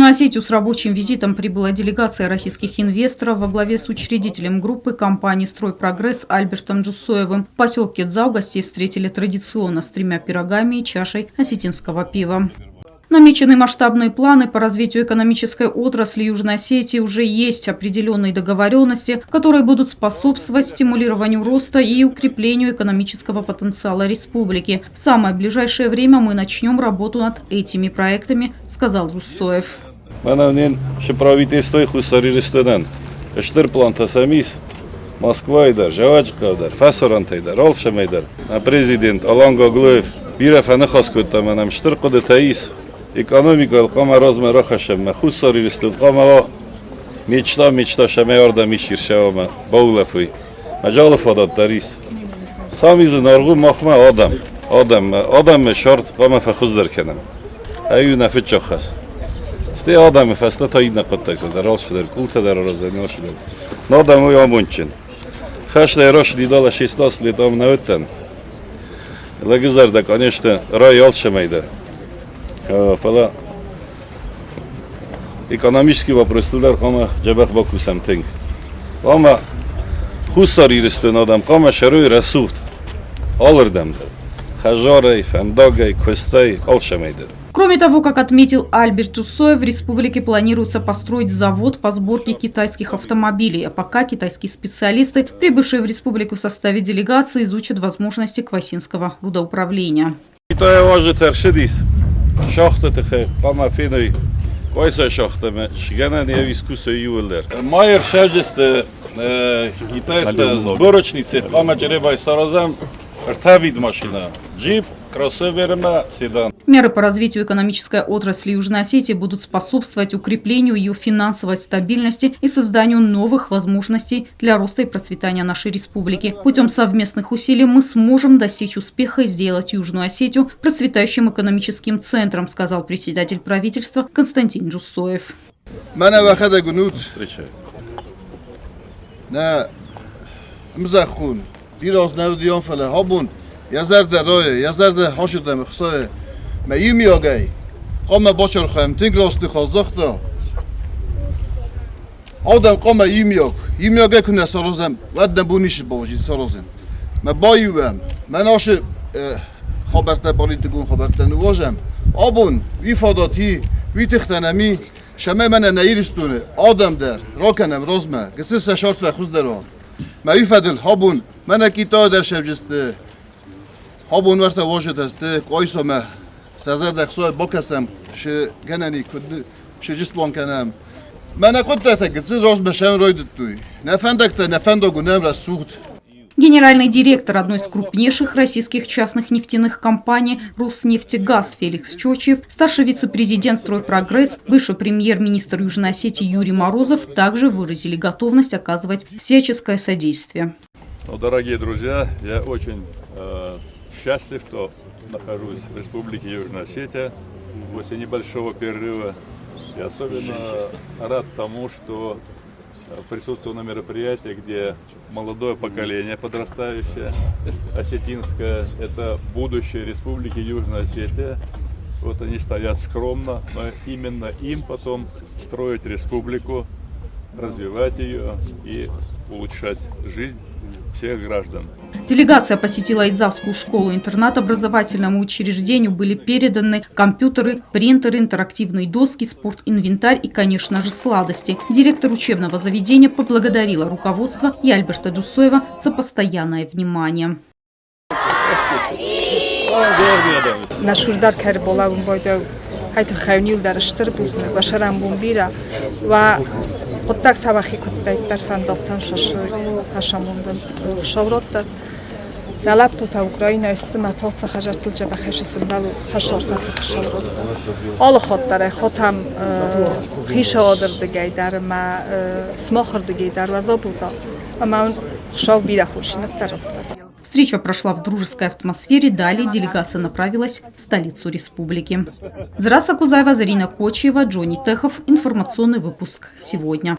Южную Осетию с рабочим визитом прибыла делегация российских инвесторов во главе с учредителем группы компании «Стройпрогресс» Альбертом Джусоевым. В поселке Дзау гостей встретили традиционно с 3 пирогами и чашей осетинского пива. Намечены масштабные планы по развитию экономической отрасли Южной Осетии. Уже есть определенные договоренности, которые будут способствовать стимулированию роста и укреплению экономического потенциала республики. В самое ближайшее время мы начнем работу над этими проектами, сказал Джусоев. Москва Жавачкавдар, Фасорантайдар, Олшамайдар, президент Аланга Глоев, Бирафанахаскута, нам Штыркуда Таис, экономика Кама Разма Рахашем, Хусари Висту Камава, мечта Шамеорда Миширшава, Баулафуй, Аджалафадат Тарис. Сам из Наргу Махма Адам Шорт Кама Фахуздархенам, Аюна Фичохас. Сте Адам Фастата Идна Коттака, Ралшфедер, Култадар Розеношдер. Надо мой Амунчин. Хашля Рошди дала 16 лет на это. Лагизар, да, конечно, рай Алшамайда. Фала экономический вопрос, туда кама Джабах Баку самтинг. Кама Хусари рестон адам, кама Шаруй Расут. Алардам. Хажарай, Фандагай, Костай, Алшамайда. Кроме того, как отметил Альберт Джусоев, в республике планируется построить завод по сборке китайских автомобилей. А пока китайские специалисты, прибывшие в республику в составе делегации, изучат возможности квасинского рудоуправления. Китай важит Аршидис. Шахта такая, помафиной, квайса шахта, шгана не вискуса ювелер. Майер шаджесте китайская сборочница, помаджеребай саразам, ртавид машина, джип. Седан. Меры по развитию экономической отрасли Южной Осетии будут способствовать укреплению ее финансовой стабильности и созданию новых возможностей для роста и процветания нашей республики. Путем совместных усилий мы сможем достичь успеха и сделать Южную Осетию процветающим экономическим центром, сказал председатель правительства Константин Джусоев. Yazarda roye, yazarda hoşda mıxsoye. Meyim yogay. Qama boşor xam, tingrosti xozaqda. Adam qama yim yok. Yim yogay kuna sorozam. Wadna bunish boji sorozam. Ma bayuam. Man aşı xabarta politigun xabartan uwajam. Abun vi fadati, vi tixtanami. Şama mana nayristune. Adam der. Rokanam rozma. Gitsin şart ve xuzdaron. Ma yifadil habun. Mana kita der şevjiste. Habun varta vojet este koysome sazar daxsoy bokasam she ganani kud she jistlon kanam mana qodta tagtsi roz basham royduttuy nafandakta nafandogu namra suht. Генеральный директор одной из крупнейших российских частных нефтяных компаний «Роснефтегаз» Феликс Чочев, старший вице-президент «Стройпрогресс», бывший премьер-министр Южной Осетии Юрий Морозов также выразили готовность оказывать всяческое содействие. Дорогие друзья, я очень счастлив, что нахожусь в Республике Южная Осетия после небольшого перерыва. И особенно рад тому, что присутствую на мероприятии, где молодое поколение подрастающее, осетинское, это будущее Республики Южная Осетия. Вот они стоят скромно, но именно им потом строить республику, развивать ее и улучшать жизнь всех граждан. Делегация посетила Идзавскую школу-интернат. Образовательному учреждению были переданы компьютеры, принтеры, интерактивные доски, спортинвентарь и, конечно же, сладости. Директор учебного заведения поблагодарила руководство и Альберта Джусоева за постоянное внимание. خودتک توخی کودت در فندافتن خشموندن خشورات دلاب تو اوکراین استمات هست خجرت الجبه خش سندال خشار فس خشورات آل خود داره خودم خیش آدر دگی در ما سماخر دگی در وزا بودا اما خشاو بیره خوشینت در Встреча прошла в дружеской атмосфере. Далее делегация направилась в столицу республики. Зраса Кузаева, Зарина Кочева, Джонни Техов. Информационный выпуск сегодня.